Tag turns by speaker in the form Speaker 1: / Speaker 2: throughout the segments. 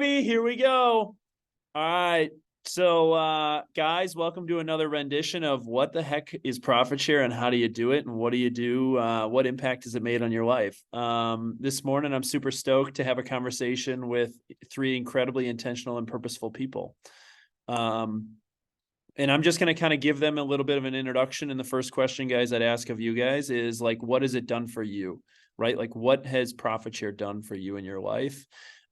Speaker 1: Here we go. All right. So, guys, welcome to another rendition of What the Heck is Profit Share and How do you do it? And what do you do? What impact has it made on your life? This morning, I'm super stoked to have a conversation with three incredibly intentional and purposeful people. And I'm just going to kind of give them a little bit of an introduction. And the first question, guys, I'd ask of you guys is like, what has it done for you? Right? Like, what has Profit Share done for you in your life?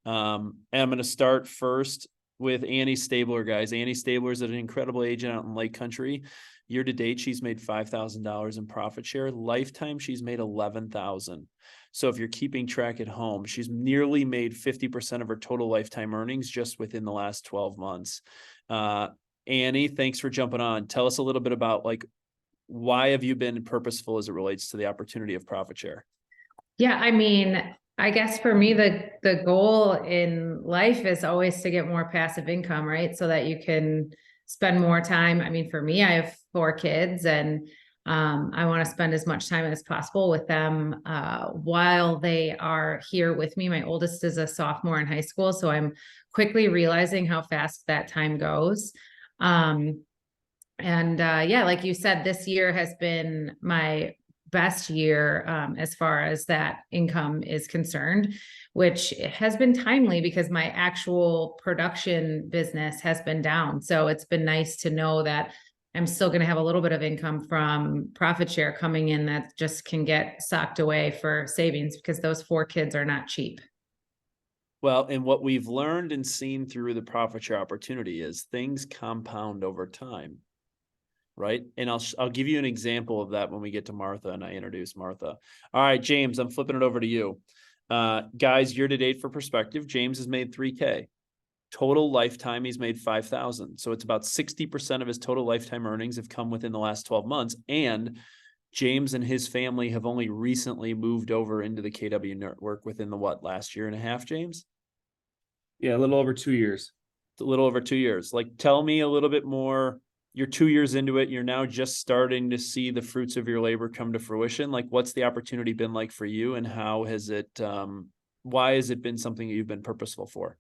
Speaker 1: And I'm going to start first with Annie Staebler, guys. Annie Staebler is an incredible agent out in Lake Country. Year to date, she's made $5,000 in profit share. Lifetime, she's made $11,000. So if you're keeping track at home, she's nearly made 50% of her total lifetime earnings just within the last 12 months. Annie, thanks for jumping on. Tell us a little bit about like, why have you been purposeful as it relates to the opportunity of profit share?
Speaker 2: Yeah, I mean, I guess for me, the goal in life is always to get more passive income, right? So that you can spend more time. I mean, for me, I have 4 kids and I want to spend as much time as possible with them while they are here with me. My oldest is a sophomore in high school, so I'm quickly realizing how fast that time goes. Yeah, like you said, this year has been my best year as far as that income is concerned, which has been timely because my actual production business has been down. So it's been nice to know that I'm still going to have a little bit of income from profit share coming in that just can get socked away for savings because those 4 kids are not cheap.
Speaker 1: Well, and what we've learned and seen through the profit share opportunity is things compound over time. Right. And I'll give you an example of that when we get to Martha and I introduce Martha. All right, James, I'm flipping it over to you. Guys, year to date for perspective, James has made 3K. Total lifetime, he's made 5,000. So it's about 60% of his total lifetime earnings have come within the last 12 months. And James and his family have only recently moved over into the KW network within the last year and a half, James?
Speaker 3: Yeah, a little over 2 years.
Speaker 1: A little over 2 years. Like, tell me a little bit more. You're 2 years into it. You're now just starting to see the fruits of your labor come to fruition. Like, what's the opportunity been like for you, and how has it, why has it been something that you've been purposeful for?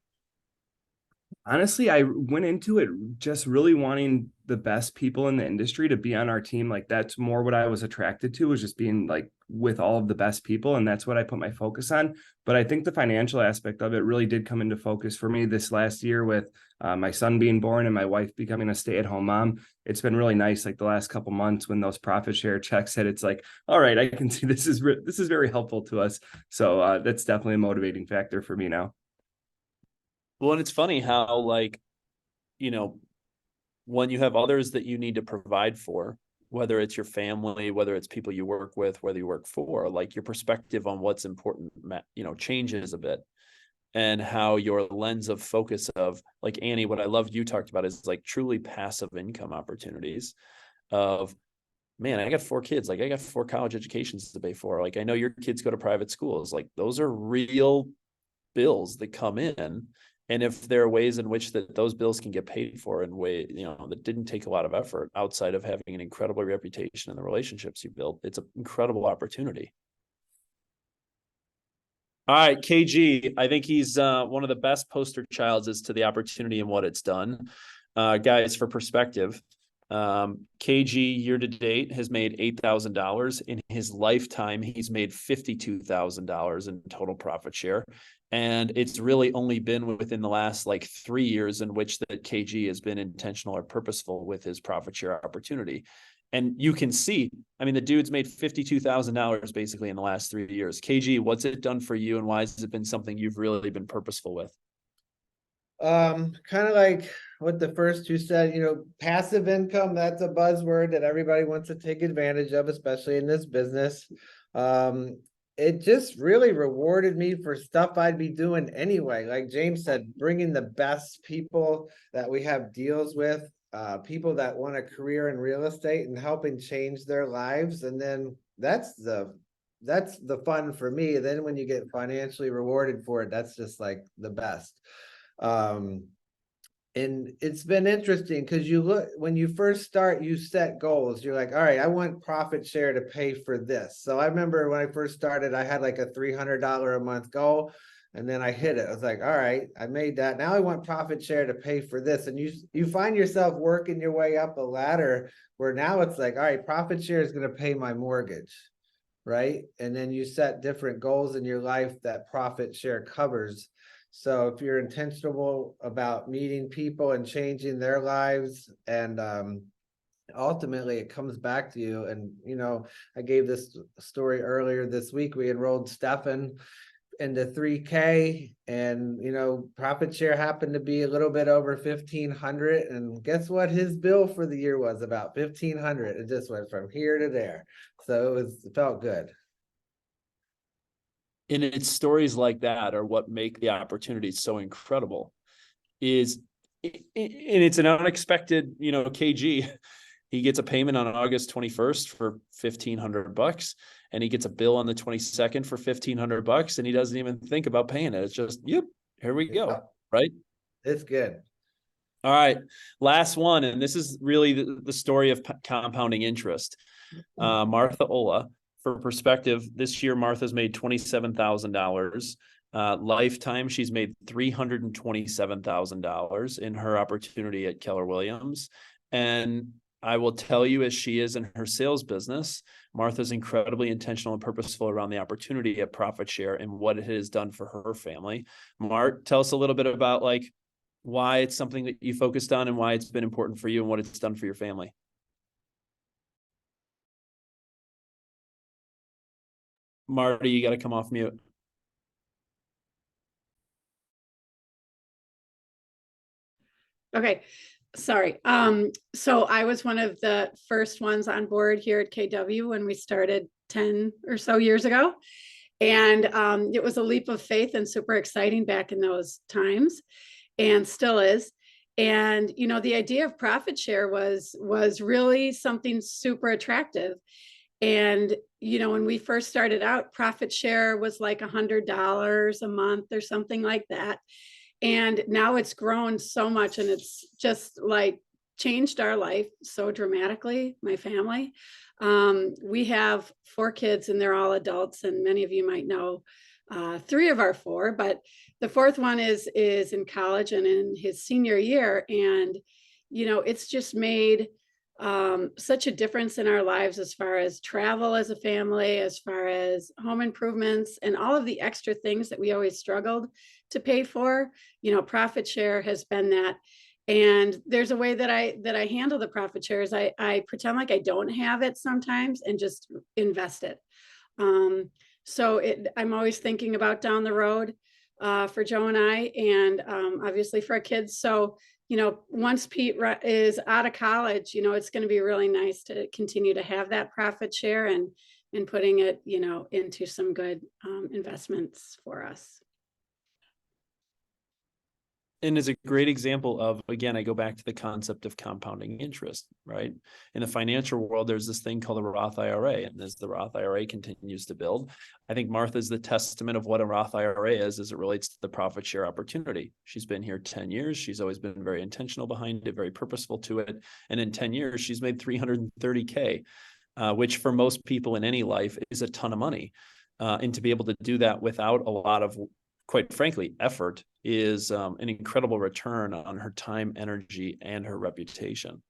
Speaker 3: Honestly, I went into it just really wanting the best people in the industry to be on our team. Like that's more what I was attracted to, was just being like with all of the best people. And that's what I put my focus on. But I think the financial aspect of it really did come into focus for me this last year with my son being born and my wife becoming a stay-at-home mom. It's been really nice. Like the last couple months when those profit share checks hit, it's like, all right, I can see this is very helpful to us. So that's definitely a motivating factor for me now.
Speaker 1: Well, and it's funny how, like, you know, when you have others that you need to provide for, whether it's your family, whether it's people you work with, whether you work for, like your perspective on what's important, changes a bit. And how your lens of focus of, like, Annie, what I loved you talked about is like truly passive income opportunities of, man, I got 4 kids. Like I got 4 college educations to pay for. Like I know your kids go to private schools. Like those are real bills that come in. And if there are ways in which that those bills can get paid for in way, that didn't take a lot of effort outside of having an incredible reputation and the relationships you build, it's an incredible opportunity. All right, KG, I think he's one of the best poster childs as to the opportunity and what it's done. Guys, for perspective, KG year to date has made $8,000. In his lifetime, he's made $52,000 in total profit share. And it's really only been within the last like 3 years in which that KG has been intentional or purposeful with his profit share opportunity. And you can see, I mean, the dude's made $52,000 basically in the last 3 years. KG, what's it done for you, and why has it been something you've really been purposeful with?
Speaker 4: Kind of like what the first two said, passive income, that's a buzzword that everybody wants to take advantage of, especially in this business. It just really rewarded me for stuff I'd be doing anyway. Like James said, bringing the best people that we have deals with, people that want a career in real estate and helping change their lives. And then that's the fun for me. Then when you get financially rewarded for it, that's just like the best. And it's been interesting because you look, when you first start, you set goals. You're like, all right, I want profit share to pay for this. So I remember when I first started, I had like a $300 a month goal. And then I hit it. I was like, all right, I made that. Now I want profit share to pay for this. And you find yourself working your way up a ladder where now it's like, all right, profit share is going to pay my mortgage, right? And then you set different goals in your life that profit share covers. So if you're intentional about meeting people and changing their lives, and ultimately it comes back to you. And, I gave this story earlier this week. We enrolled Stefan into 3K, and profit share happened to be a little bit over 1,500, and guess what his bill for the year was? About 1,500. It just went from here to there, so it felt good.
Speaker 1: And it's stories like that are what make the opportunities so incredible. And it's an unexpected, KG. He gets a payment on August 21st for $1,500, and he gets a bill on the 22nd for $1,500, and he doesn't even think about paying it. It's just, yep, here we go. Right.
Speaker 4: It's good.
Speaker 1: All right. Last one. And this is really the story of compounding interest. Martha Olla, for perspective, this year, Martha's made $27,000. Lifetime, she's made $327,000 in her opportunity at Keller Williams. And I will tell you, as she is in her sales business, Martha's incredibly intentional and purposeful around the opportunity at profit share and what it has done for her family. Mart, tell us a little bit about why it's something that you focused on and why it's been important for you and what it's done for your family. Marty, you got to come off mute.
Speaker 5: Okay. Sorry. So I was one of the first ones on board here at KW when we started 10 or so years ago. And it was a leap of faith and super exciting back in those times, and still is. And, the idea of profit share was really something super attractive. And, when we first started out, profit share was like $100 a month or something like that. And now it's grown so much, and it's just changed our life so dramatically, my family. We have 4 kids, and they're all adults, and many of you might know 3 of our 4, but the 4th one is in college and in his senior year. And, it's just made such a difference in our lives as far as travel as a family, as far as home improvements, and all of the extra things that we always struggled to pay for. Profit share has been that. And there's a way that I handle the profit shares. I pretend like I don't have it sometimes and just invest it. So I'm always thinking about down the road for Joe and I, and obviously for our kids. So, once Pete is out of college, it's going to be really nice to continue to have that profit share and putting it, into some good investments for us.
Speaker 1: And is a great example of, again, I go back to the concept of compounding interest, right? In the financial world, there's this thing called a Roth IRA. And as the Roth IRA continues to build, I think Martha's the testament of what a Roth IRA is as it relates to the profit share opportunity. She's been here 10 years. She's always been very intentional behind it, very purposeful to it. And in 10 years, she's made $330K, which for most people in any life is a ton of money. And to be able to do that without a lot of, quite frankly, effort is an incredible return on her time, energy, and her reputation.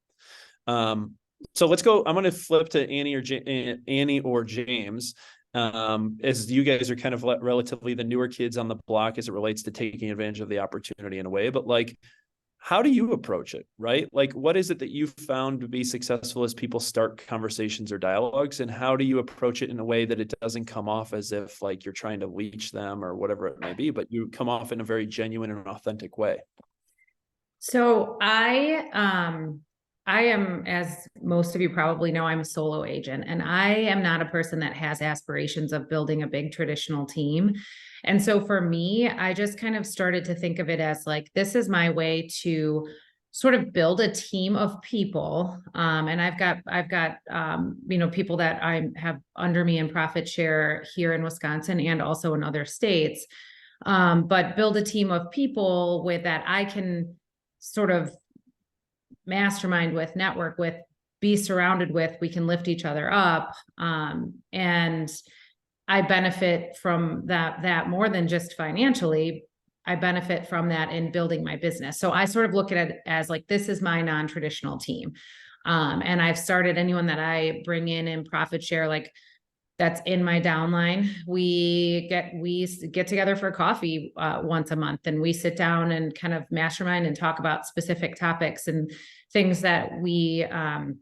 Speaker 1: So let's go. I'm going to flip to Annie or James, as you guys are kind of relatively the newer kids on the block as it relates to taking advantage of the opportunity in a way. But how do you approach it, right? What is it that you've found to be successful as people start conversations or dialogues, and how do you approach it in a way that it doesn't come off as if you're trying to leech them or whatever it may be, but you come off in a very genuine and authentic way?
Speaker 2: So I am, as most of you probably know, I'm a solo agent, and I am not a person that has aspirations of building a big traditional team. And so for me, I just kind of started to think of it as this is my way to sort of build a team of people. And I've got people that I have under me in profit share here in Wisconsin and also in other states. But build a team of people with that I can sort of mastermind with, network with, be surrounded with. We can lift each other up. And I benefit from that more than just financially. I benefit from that in building my business. So I sort of look at it as like, this is my non-traditional team. And I've started anyone that I bring in profit share, like that's in my downline. We get together for coffee once a month, and we sit down and kind of mastermind and talk about specific topics and things that we are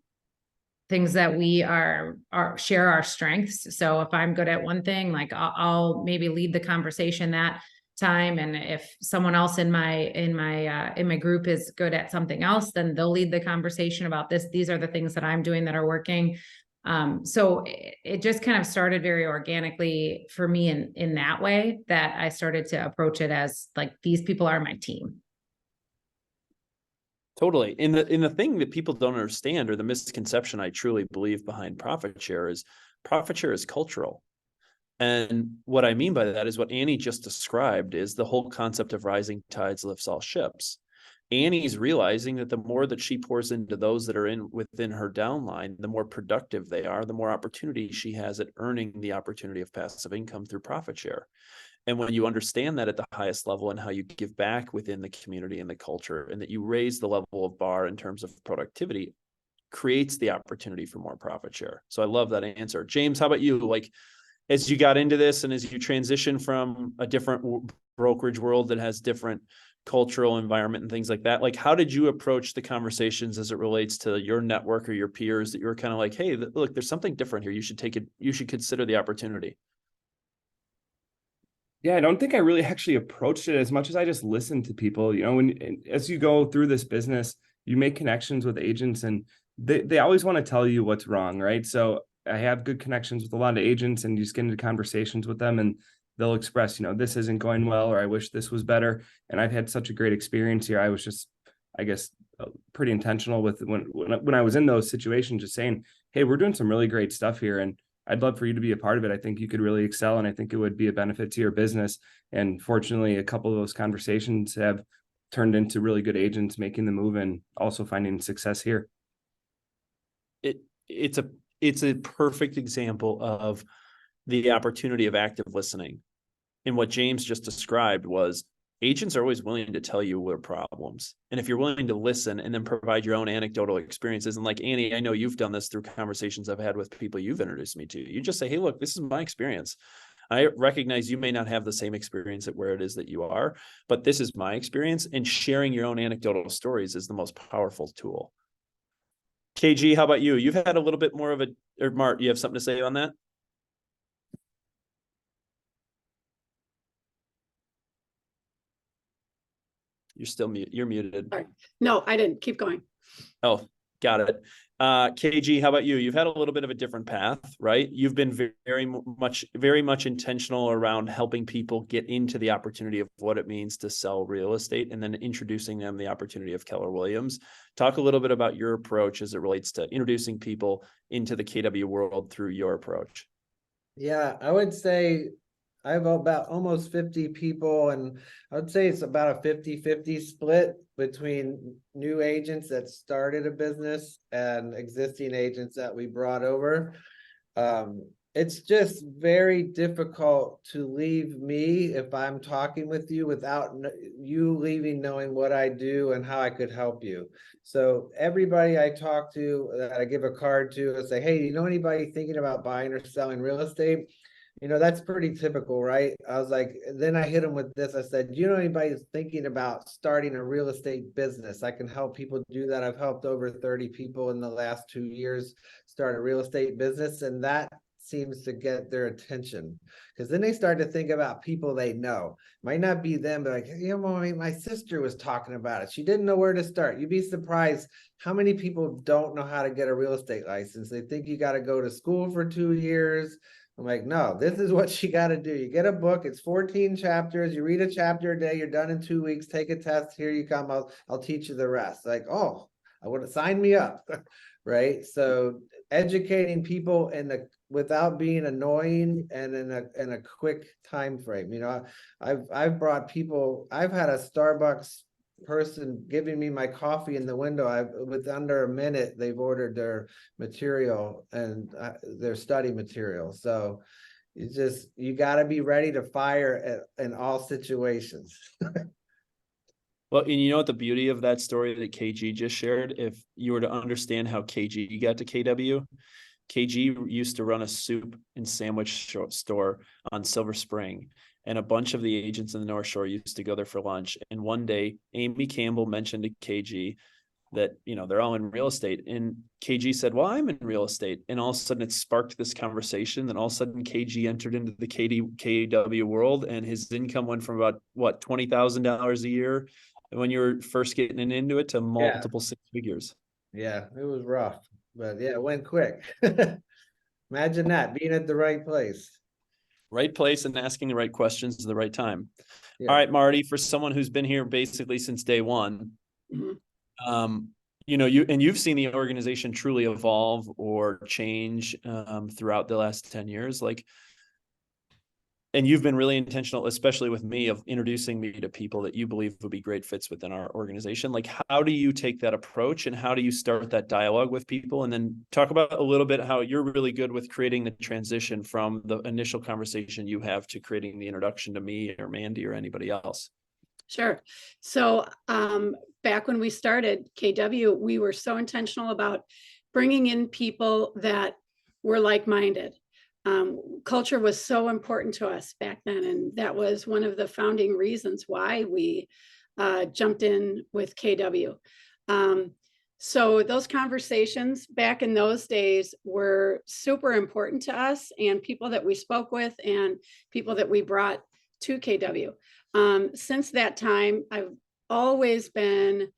Speaker 2: share our strengths. So if I'm good at one thing, like I'll maybe lead the conversation that time, and if someone else in my group is good at something else, then they'll lead the conversation about this. These are the things that I'm doing that are working. So it just kind of started very organically for me in that way, that I started to approach it as like, these people are my team.
Speaker 1: Totally. And the thing that people don't understand, or the misconception I truly believe behind profit share is cultural. And what I mean by that is what Annie just described is the whole concept of rising tides lifts all ships. Annie's realizing that the more that she pours into those that are within her downline, the more productive they are, the more opportunity she has at earning the opportunity of passive income through profit share. And when you understand that at the highest level and how you give back within the community and the culture, and that you raise the level of bar in terms of productivity, creates the opportunity for more profit share. So I love that answer. James, how about you? Like, as you got into this and as you transition from a different brokerage world that has different cultural environment and things like that, like, how did you approach the conversations as it relates to your network or your peers that you were kind of like, hey, look, there's something different here. You should take it. You should consider the opportunity.
Speaker 3: Yeah, I don't think I really actually approached it as much as I just listened to people. You know, as you go through this business, you make connections with agents, and they always want to tell you what's wrong, right? So I have good connections with a lot of agents, and you just get into conversations with them, and they'll express, you know, this isn't going well, or I wish this was better. And I've had such a great experience here. I was just, I guess, pretty intentional with when I was in those situations, just saying, hey, we're doing some really great stuff here, and I'd love for you to be a part of it. I think you could really excel, and I think it would be a benefit to your business. And fortunately, a couple of those conversations have turned into really good agents making the move and also finding success here.
Speaker 1: It's a perfect example of the opportunity of active listening. And what James just described was, agents are always willing to tell you their problems. And if you're willing to listen and then provide your own anecdotal experiences, and like Annie, I know you've done this through conversations I've had with people you've introduced me to. You just say, hey, look, this is my experience. I recognize you may not have the same experience at where it is that you are, but this is my experience. And sharing your own anecdotal stories is the most powerful tool. KG, how about you? You've had a little bit more of or Mart, you have something to say on that? You're still mute. You're muted.
Speaker 5: Sorry. No, I didn't. Keep going.
Speaker 1: Oh, got it. KG, how about you? You've had a little bit of a different path, right? You've been very much intentional around helping people get into the opportunity of what it means to sell real estate, and then introducing them the opportunity of Keller Williams. Talk a little bit about your approach as it relates to introducing people into the KW world through your approach.
Speaker 4: Yeah, I would say I have about almost 50 people, and I would say it's about a 50-50 split between new agents that started a business and existing agents that we brought over. It's just very difficult to leave me if I'm talking with you without you leaving knowing what I do and how I could help you. So everybody I talk to, that I give a card to, I say, hey, you know anybody thinking about buying or selling real estate? You know, that's pretty typical, right? I was like, then I hit him with this. I said, do you know anybody who's thinking about starting a real estate business? I can help people do that. I've helped over 30 people in the last 2 years start a real estate business. And that seems to get their attention, because then they start to think about people they know. Might not be them, but like, you know, my sister was talking about it. She didn't know where to start. You'd be surprised how many people don't know how to get a real estate license. They think you got to go to school for 2 years. I'm like, no, this is what you got to do. You get a book, it's 14 chapters. You read a chapter a day. You're done in 2 weeks. Take a test. Here you come. I'll teach you the rest. Like, oh, I would have signed me up. Right. So educating people without being annoying and in a quick time frame. You know, I've brought people. I've had a Starbucks person giving me my coffee in the window. With under a minute, they've ordered their material and their study material. So You got to be ready to fire in all situations.
Speaker 1: Well, and you know what the beauty of that story that KG just shared, if you were to understand how KG got to KW, KG used to run a soup and sandwich store on Silver Spring, and a bunch of the agents in the North Shore used to go there for lunch. And one day, Amy Campbell mentioned to KG that, you know, they're all in real estate. And KG said, well, I'm in real estate. And all of a sudden it sparked this conversation. Then all of a sudden KG entered into the KW world, and his income went from about what, $20,000 a year when you were first getting into it to multiple six figures.
Speaker 4: Yeah, it was rough, but yeah, it went quick. Imagine that, being at the right place.
Speaker 1: Right place and asking the right questions at the right time.
Speaker 4: Yeah.
Speaker 1: All right, Marty, for someone who's been here basically since day one, you know, you've seen the organization truly evolve or change throughout the last 10 years. Like, and you've been really intentional, especially with me, of introducing me to people that you believe would be great fits within our organization. Like, how do you take that approach, and how do you start that dialogue with people? And then talk about a little bit how you're really good with creating the transition from the initial conversation you have to creating the introduction to me or Mandy or anybody else.
Speaker 5: Sure. So back when we started KW, we were so intentional about bringing in people that were like-minded. Culture was so important to us back then, and that was one of the founding reasons why we jumped in with KW. So those conversations back in those days were super important to us, and people that we spoke with and people that we brought to KW. Since that time, I've always been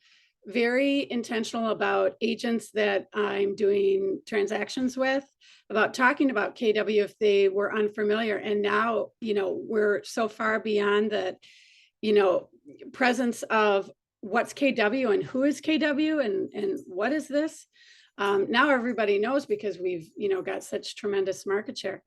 Speaker 5: very intentional about agents that I'm doing transactions with, about talking about KW if they were unfamiliar. And now, you know, we're so far beyond the, you know, presence of what's KW and who is KW and what is this. Now everybody knows because we've, you know, got such tremendous market share.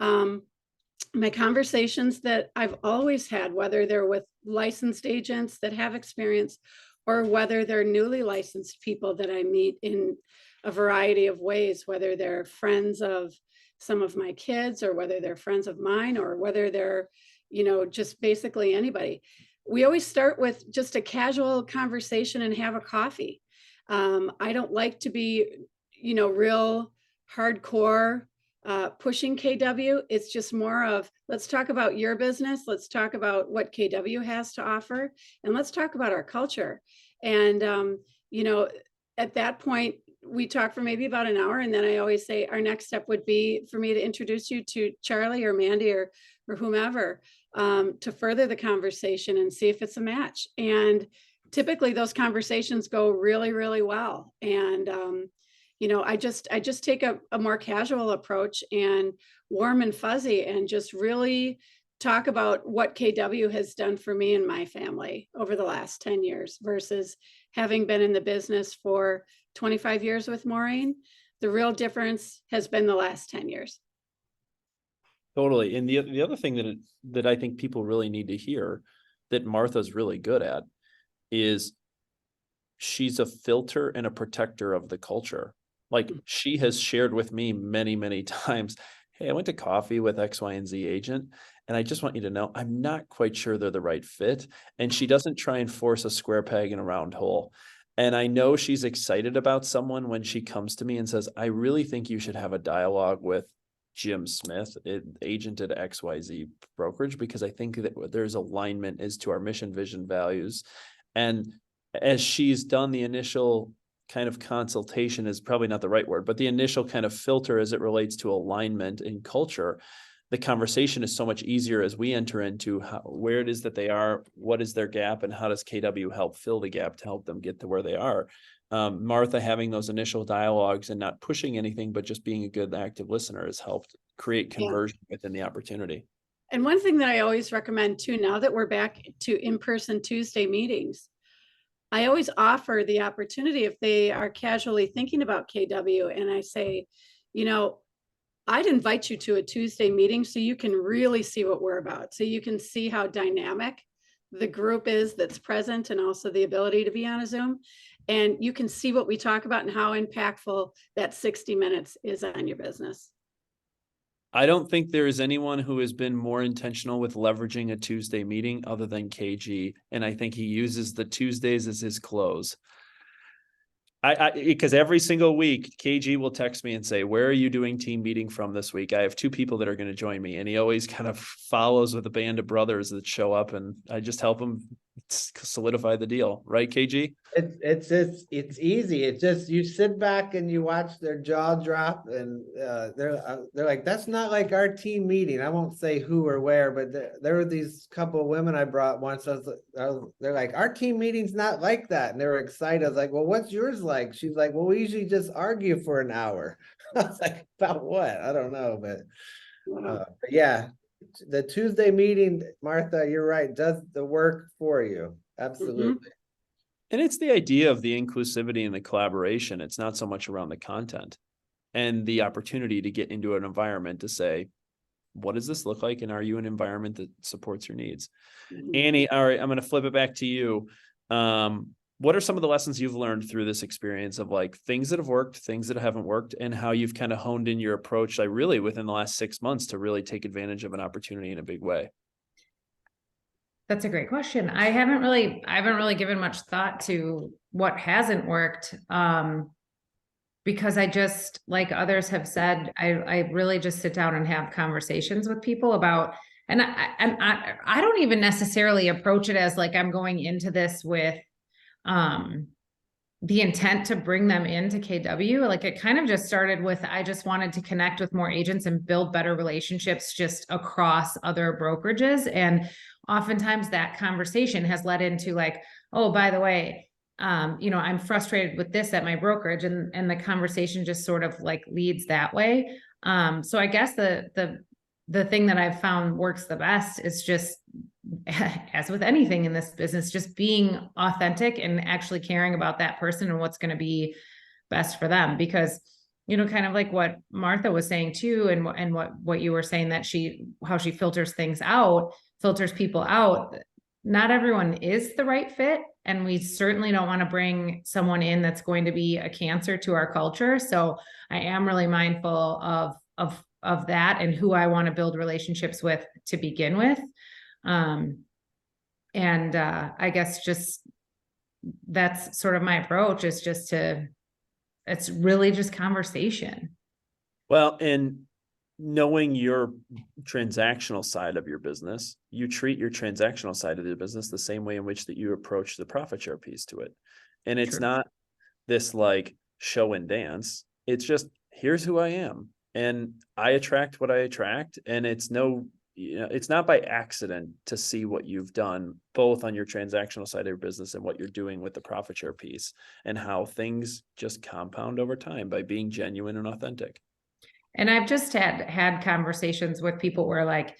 Speaker 5: My conversations that I've always had, whether they're with licensed agents that have experience or whether they're newly licensed people that I meet in a variety of ways, whether they're friends of some of my kids or whether they're friends of mine or whether they're, you know, just basically anybody. We always start with just a casual conversation and have a coffee. I don't like to be, you know, real hardcore pushing KW. It's just more of, let's talk about your business. Let's talk about what KW has to offer, and let's talk about our culture. And, you know, at that point, we talk for maybe about an hour. And then I always say our next step would be for me to introduce you to Charlie or Mandy or whomever to further the conversation and see if it's a match. And typically those conversations go really, really well. And, you know, I just take a more casual approach and warm and fuzzy and just really talk about what KW has done for me and my family over the last 10 years versus having been in the business for 25 years with Maureen. The real difference has been the last 10 years.
Speaker 1: Totally. And the other thing that I think people really need to hear that Martha's really good at is she's a filter and a protector of the culture. Like, she has shared with me many, many times, hey, I went to coffee with X, Y, and Z agent, and I just want you to know, I'm not quite sure they're the right fit. And she doesn't try and force a square peg in a round hole. And I know she's excited about someone when she comes to me and says, I really think you should have a dialogue with Jim Smith, agent at XYZ brokerage, because I think that there's alignment as to our mission, vision, values. And as she's done the initial kind of consultation, is probably not the right word, but the initial kind of filter as it relates to alignment in culture, the conversation is so much easier as we enter into where it is that they are, what is their gap, and how does KW help fill the gap to help them get to where they are. Martha having those initial dialogues and not pushing anything, but just being a good active listener has helped create conversion within the opportunity.
Speaker 5: And one thing that I always recommend too, now that we're back to in-person Tuesday meetings, I always offer the opportunity if they are casually thinking about KW, and I say, you know, I'd invite you to a Tuesday meeting so you can really see what we're about. So you can see how dynamic the group is that's present, and also the ability to be on a Zoom. And you can see what we talk about and how impactful that 60 minutes is on your business.
Speaker 1: I don't think there is anyone who has been more intentional with leveraging a Tuesday meeting other than KG. And I think he uses the Tuesdays as his close. Because every single week, KG will text me and say, where are you doing team meeting from this week? I have 2 people that are going to join me. And he always kind of follows with a band of brothers that show up, and I just help him solidify the deal. Right, KG?
Speaker 4: It's easy. It's just, you sit back and you watch their jaw drop, and they're like, that's not like our team meeting. I won't say who or where, but there were these couple of women I brought once. They're like, our team meeting's not like that, and they were excited. I was like, well, what's yours like? She's like, well, we usually just argue for an hour. I was like, about what? I don't know, but yeah, the Tuesday meeting, Martha, you're right, does the work for you. Absolutely.
Speaker 1: And it's the idea of the inclusivity and the collaboration. It's not so much around the content and the opportunity to get into an environment to say, what does this look like? And are you an environment that supports your needs? Annie, all right, I'm going to flip it back to you. What are some of the lessons you've learned through this experience of like things that have worked, things that haven't worked, and how you've kind of honed in your approach, like really within the last 6 months to really take advantage of an opportunity in a big way?
Speaker 2: That's a great question. I haven't really given much thought to what hasn't worked. Because I just, like others have said, I really just sit down and have conversations with people about, and I don't even necessarily approach it as like I'm going into this with the intent to bring them into KW. Like it kind of just started with, I just wanted to connect with more agents and build better relationships just across other brokerages. And oftentimes that conversation has led into like, oh, by the way, I'm frustrated with this at my brokerage, and the conversation just sort of like leads that way. So I guess the thing that I've found works the best is just, as with anything in this business, just being authentic and actually caring about that person and what's going to be best for them. Because, kind of like what Martha was saying too, and what you were saying, that how she filters people out. Not everyone is the right fit. And we certainly don't want to bring someone in that's going to be a cancer to our culture. So I am really mindful of that and who I want to build relationships with to begin with. I guess just that's sort of my approach, is it's really just conversation.
Speaker 1: Well, and knowing your transactional side of your business, you treat your transactional side of the business the same way in which that you approach the profit share piece to it. And it's not this like show and dance. It's just, here's who I am. And I attract what I attract. And it's not by accident to see what you've done both on your transactional side of your business and what you're doing with the profit share piece, and how things just compound over time by being genuine and authentic.
Speaker 2: And I've just had conversations with people where, like,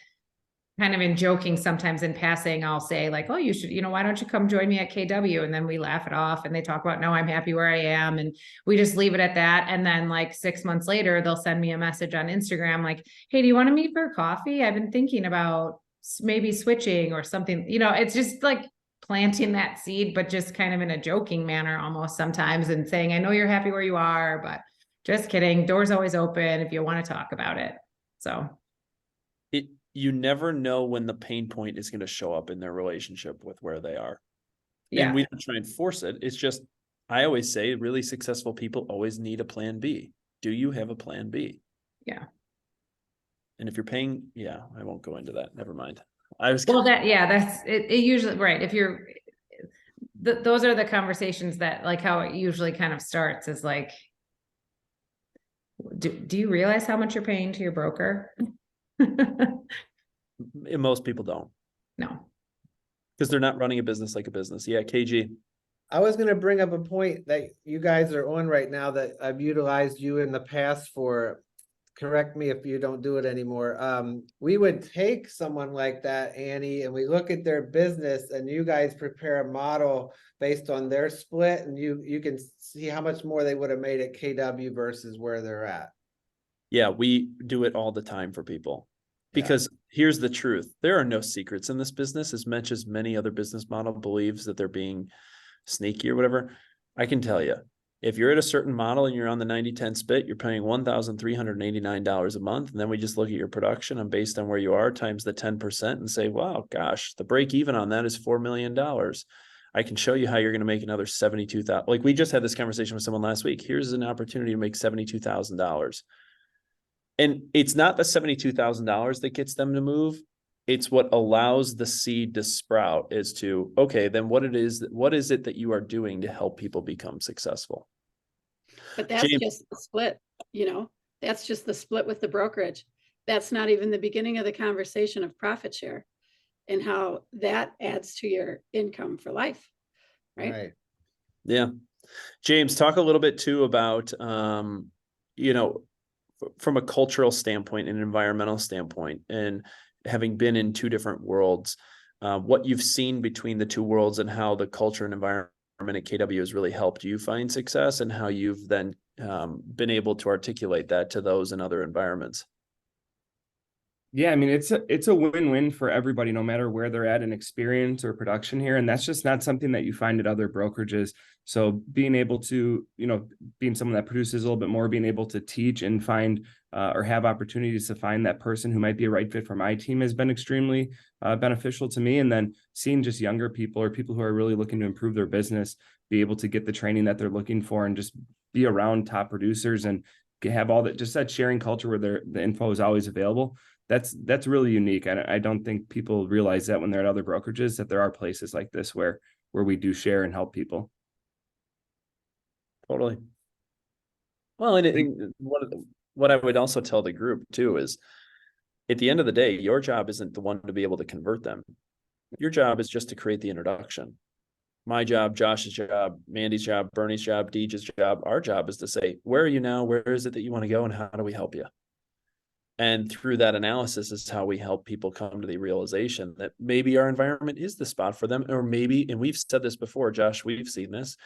Speaker 2: kind of in joking, sometimes in passing, I'll say like, oh, you should, why don't you come join me at KW? And then we laugh it off and they talk about, no, I'm happy where I am. And we just leave it at that. And then like 6 months later, they'll send me a message on Instagram like, hey, do you want to meet for coffee? I've been thinking about maybe switching or something. It's just like planting that seed, but just kind of in a joking manner almost sometimes, and saying, I know you're happy where you are, but just kidding. Door's always open if you want to talk about it. So
Speaker 1: you never know when the pain point is going to show up in their relationship with where they are.
Speaker 2: Yeah.
Speaker 1: And we don't try and force it. It's just, I always say really successful people always need a plan B. Do you have a plan B?
Speaker 2: Yeah.
Speaker 1: And if you're paying, I won't go into that. Never mind.
Speaker 2: That's it usually, right. If you're, those are the conversations that, like, how it usually kind of starts is like, do you realize how much you're paying to your broker?
Speaker 1: Most people don't.
Speaker 2: No.
Speaker 1: Because they're not running a business like a business. Yeah, KG.
Speaker 4: I was going to bring up a point that you guys are on right now that I've utilized you in the past for. Correct me if you don't do it anymore. We would take someone like that, Annie, and we look at their business, and you guys prepare a model based on their split, and you can see how much more they would have made at KW versus where they're at.
Speaker 1: Yeah, we do it all the time for people. Because here's the truth. There are no secrets in this business, as much as many other business model believes that they're being sneaky or whatever. I can tell you, If you're at a certain model and you're on the 90-10 split, you're paying $1,389 a month. And then we just look at your production and based on where you are times the 10% and say, wow, gosh, the break even on that is $4 million. I can show you how you're going to make another 72,000. Like we just had this conversation with someone last week. Here's an opportunity to make $72,000. And it's not the $72,000 that gets them to move. It's what allows the seed to sprout as to, okay, then what is it that you are doing to help people become successful?
Speaker 5: But that's
Speaker 1: James.
Speaker 5: just the split, that's just the split with the brokerage. That's not even the beginning of the conversation of profit share and how that adds to your income for life. Right.
Speaker 1: Yeah. James, talk a little bit too about, from a cultural standpoint and environmental standpoint, and having been in two different worlds, what you've seen between the two worlds and how the culture and environment at KW has really helped you find success, and how you've then been able to articulate that to those in other environments.
Speaker 3: Yeah, I mean, it's a win-win for everybody, no matter where they're at in experience or production here. And that's just not something that you find at other brokerages. So being able to, being someone that produces a little bit more, being able to teach and find or have opportunities to find that person who might be a right fit for my team has been extremely beneficial to me. And then seeing just younger people or people who are really looking to improve their business, be able to get the training that they're looking for and just be around top producers and have all that, just that sharing culture where the info is always available. That's really unique. I don't think people realize that when they're at other brokerages, that there are places like this where we do share and help people.
Speaker 1: Totally. Well, and what I would also tell the group too is, at the end of the day, your job isn't the one to be able to convert them. Your job is just to create the introduction. My job, Josh's job, Mandy's job, Bernie's job, Deej's job, our job is to say, where are you now? Where is it that you want to go? And how do we help you? And through that analysis is how we help people come to the realization that maybe our environment is the spot for them, or maybe, and we've said this before, Josh, we've seen this,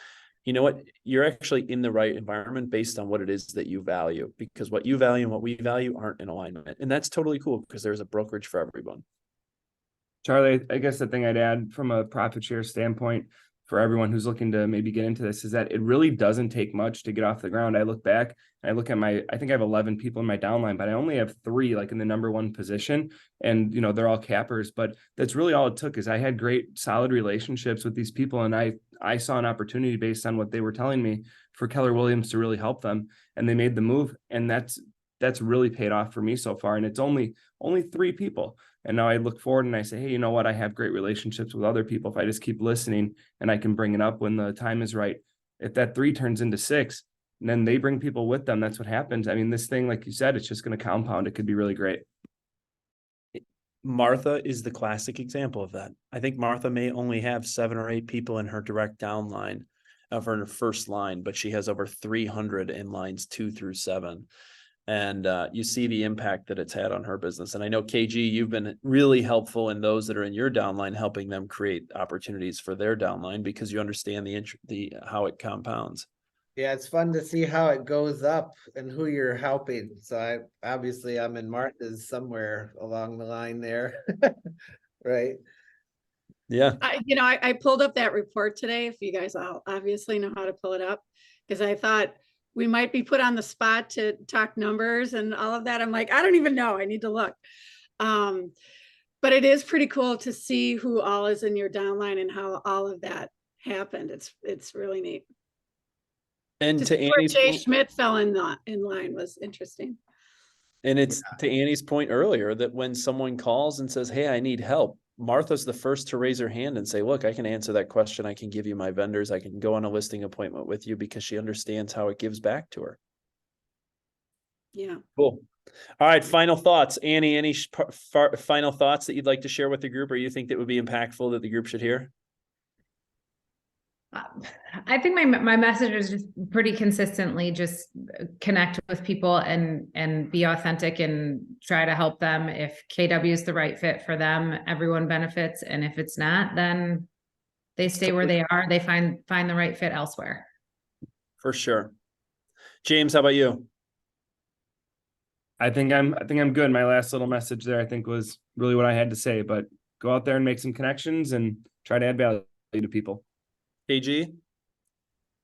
Speaker 1: you know what, you're actually in the right environment based on what it is that you value, because what you value and what we value aren't in alignment. And that's totally cool, because there's a brokerage for everyone.
Speaker 3: Charlie, I guess the thing I'd add from a profit share standpoint for everyone who's looking to maybe get into this is that it really doesn't take much to get off the ground. I look back and I look at I think I have 11 people in my downline, but I only have 3 like in the number 1 position, and they're all cappers, but that's really all it took. Is I had great solid relationships with these people, and I saw an opportunity based on what they were telling me for Keller Williams to really help them, and they made the move, and that's really paid off for me so far. And it's only 3 people. And now I look forward and I say, hey, you know what? I have great relationships with other people. If I just keep listening and I can bring it up when the time is right, if that 3 turns into 6, and then they bring people with them, that's what happens. I mean, this thing, like you said, it's just going to compound. It could be really great.
Speaker 1: Martha is the classic example of that. I think Martha may only have 7 or 8 people in her direct downline of her first line, but she has over 300 in lines 2 through 7. And you see the impact that it's had on her business. And I know, KG, you've been really helpful in those that are in your downline, helping them create opportunities for their downline, because you understand the how it compounds.
Speaker 4: Yeah, it's fun to see how it goes up and who you're helping. So I'm in Martha's somewhere along the line there. Right.
Speaker 1: Yeah.
Speaker 5: I pulled up that report today, if you guys all obviously know how to pull it up, because I thought we might be put on the spot to talk numbers and all of that. I'm like, I don't even know. I need to look. But it is pretty cool to see who all is in your downline and how all of that happened. It's really neat.
Speaker 1: And to
Speaker 5: where
Speaker 1: Annie's
Speaker 5: Jay Schmidt fell in line was interesting.
Speaker 1: And it's to Annie's point earlier that when someone calls and says, hey, I need help, Martha's the first to raise her hand and say, look, I can answer that question. I can give you my vendors. I can go on a listing appointment with you, because she understands how it gives back to her.
Speaker 5: Yeah.
Speaker 1: Cool. All right. Final thoughts. Annie, any final thoughts that you'd like to share with the group, or you think that would be impactful that the group should hear?
Speaker 2: I think my message is just pretty consistently just connect with people and be authentic and try to help them. If KW is the right fit for them, everyone benefits. And if it's not, then they stay where they are. They find the right fit elsewhere.
Speaker 1: For sure. James, how about you?
Speaker 3: I think I'm good. My last little message there, I think, was really what I had to say, but go out there and make some connections and try to add value to people.
Speaker 1: KG?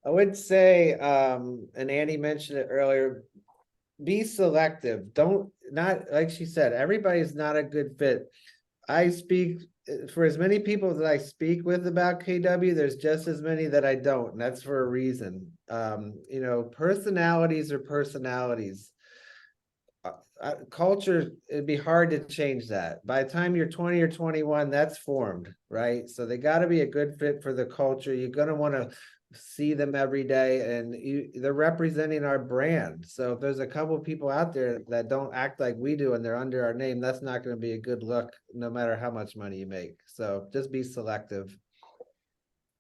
Speaker 4: I would say, and Annie mentioned it earlier, be selective. Don't, not, like she said, everybody's not a good fit. I speak for as many people that I speak with about KW, there's just as many that I don't, and that's for a reason. You know, personalities are personalities. Culture, it'd be hard to change that. By the time you're 20 or 21, that's formed, right? So they got to be a good fit for the culture. You're going to want to see them every day, and they're representing our brand. So if there's a couple of people out there that don't act like we do and they're under our name, that's not going to be a good look, no matter how much money you make. So just be selective.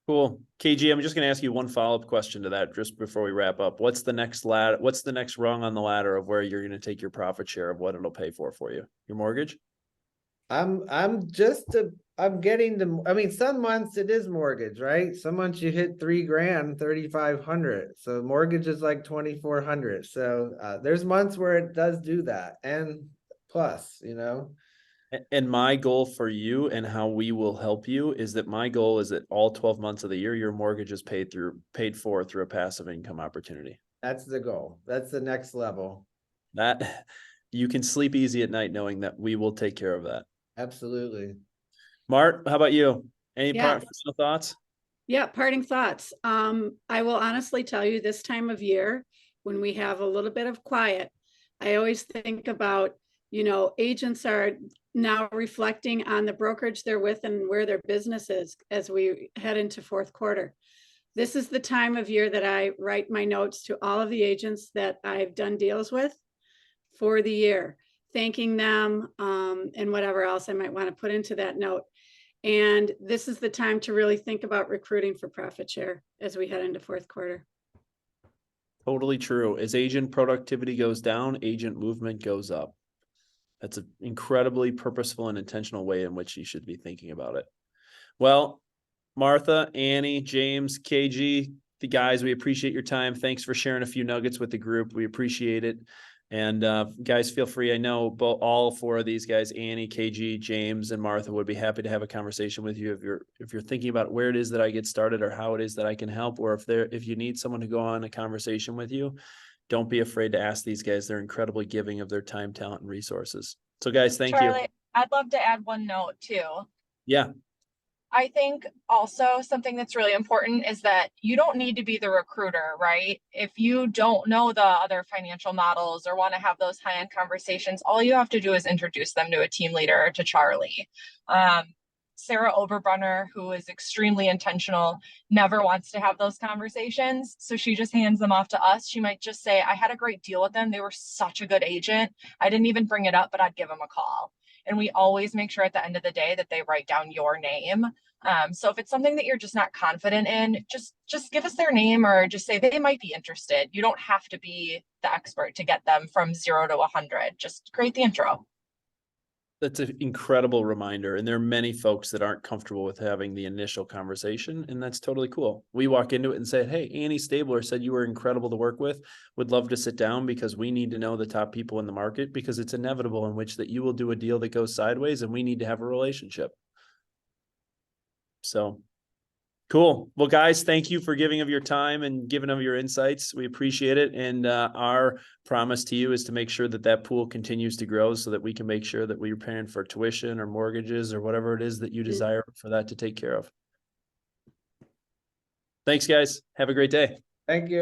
Speaker 1: Cool. KG, I'm just going to ask you one follow-up question to that just before we wrap up. What's the next ladder? What's the next rung on the ladder of where you're going to take your profit share of what it'll pay for you? Your mortgage?
Speaker 4: I'm getting the, I mean, some months it is mortgage, right? Some months you hit $3,000, 3,500. So mortgage is like 2,400. So there's months where it does do that. And plus, you know.
Speaker 1: And my goal for you and how we will help you is that my goal is that all 12 months of the year, your mortgage is paid for through a passive income opportunity.
Speaker 4: That's the goal. That's the next level.
Speaker 1: That you can sleep easy at night knowing that we will take care of that.
Speaker 4: Absolutely.
Speaker 1: Mart, how about you? Any
Speaker 5: Yeah.
Speaker 1: personal thoughts?
Speaker 5: Yeah, parting thoughts. I will honestly tell you, this time of year, when we have a little bit of quiet, I always think about, you know, agents are now reflecting on the brokerage they're with and where their business is as we head into fourth quarter. This is the time of year that I write my notes to all of the agents that I've done deals with for the year, thanking them, and whatever else I might want to put into that note. And this is the time to really think about recruiting for profit share as we head into fourth quarter.
Speaker 1: Totally true. As agent productivity goes down, agent movement goes up. That's an incredibly purposeful and intentional way in which you should be thinking about it. Well, Martha, Annie, James, KG, the guys, we appreciate your time. Thanks for sharing a few nuggets with the group. We appreciate it. And guys, feel free. I know all four of these guys, Annie, KG, James, and Martha, would be happy to have a conversation with you if you're thinking about where it is that I get started or how it is that I can help, or if you need someone to go on a conversation with you. Don't be afraid to ask these guys. They're incredibly giving of their time, talent, and resources. So guys, thank
Speaker 6: Charlie,
Speaker 1: you.
Speaker 6: I'd love to add one note too.
Speaker 1: Yeah.
Speaker 6: I think also something that's really important is that you don't need to be the recruiter, right? If you don't know the other financial models or want to have those high-end conversations, all you have to do is introduce them to a team leader, to Charlie. Sarah Oberbrunner, who is extremely intentional, never wants to have those conversations. So she just hands them off to us. She might just say, I had a great deal with them. They were such a good agent. I didn't even bring it up, but I'd give them a call. And we always make sure at the end of the day that they write down your name. So if it's something that you're just not confident in, just give us their name or just say they might be interested. You don't have to be the expert to get them from 0 to 100. Just create the intro.
Speaker 1: That's an incredible reminder. And there are many folks that aren't comfortable with having the initial conversation, and that's totally cool. We walk into it and say, hey, Annie Staebler said you were incredible to work with. Would love to sit down because we need to know the top people in the market, because it's inevitable in which that you will do a deal that goes sideways and we need to have a relationship. So cool. Well, guys, thank you for giving of your time and giving of your insights. We appreciate it. And our promise to you is to make sure that that pool continues to grow so that we can make sure that we're paying for tuition or mortgages or whatever it is that you desire for that to take care of. Thanks, guys. Have a great day.
Speaker 4: Thank you.